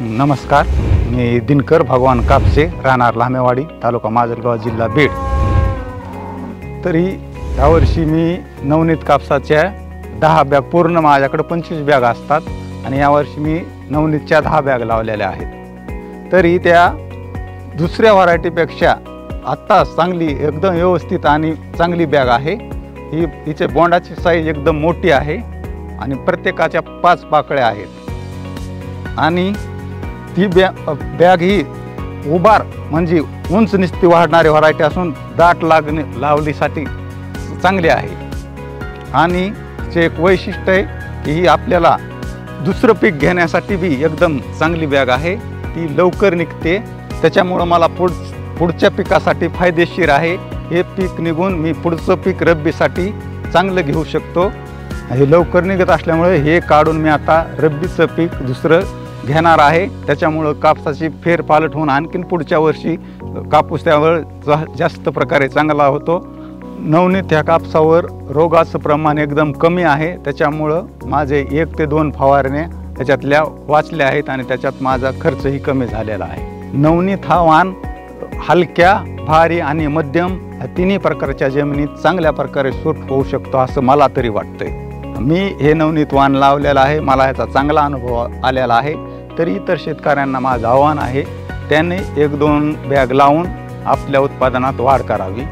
नमस्कार, मी दिनकर भगवान कापसे, राहणार लामेवाडी, तालुका माजलगाव, जिल्हा बीड। तरी यावर्षी मी नवनीत कापसाच्या 10 बॅग, पूर्ण माझ्याकडे 25 बॅग असतात आणि यावर्षी मी नवनीतच्या 10 बॅग लावलेल्या आहेत। तरी त्या दुसऱ्या व्हरायटीपेक्षा आत्ता चांगली, एकदम व्यवस्थित आणि चांगली बॅग आहे। हिचे बोंडाची साईज एकदम मोठी आहे आणि प्रत्येकाच्या 5 पाकळ्या आहेत आणि ती बॅग ही उभार म्हणजे उंच निस्ती वाढणारी व्हरायटी असून दाट लावलीसाठी चांगली आहे। आणि तिचे एक वैशिष्ट्य आहे की ही आपल्याला दुसरं पीक घेण्यासाठी बी एकदम चांगली बॅग आहे। ती लवकर निघते, त्याच्यामुळं मला पुढच्या पिकासाठी फायदेशीर आहे। हे पीक निघून मी पुढचं पीक रब्बीसाठी चांगलं घेऊ शकतो। हे लवकर निघत असल्यामुळे हे काढून मी आता रब्बीचं पीक दुसरं घेणार आहे। त्याच्यामुळं कापसाची फेरपालट होऊन आणखीन पुढच्या वर्षी कापूस त्यावर जास्त प्रकारे चांगला होतो। नवनीत ह्या कापसावर रोगाचं प्रमाण एकदम कमी आहे, त्याच्यामुळं माझे 1 ते 2 फवारण्या त्याच्यातल्या वाचल्या आहेत आणि त्याच्यात माझा खर्चही कमी झालेला आहे। नवनीत हा वाण हलक्या, भारी आणि मध्यम तिन्ही प्रकारच्या जमिनीत चांगल्या प्रकारे सूट होऊ शकतो असं मला तरी वाटतंय। मी हे नवनीत वाण लावलेलं आहे, मला याचा चांगला अनुभव आलेला आहे। तरी इतर शेतकऱ्यांना माझं आव्हान आहे, त्यांनी 1-2 बॅग लावून आपल्या उत्पादनात वाढ करावी।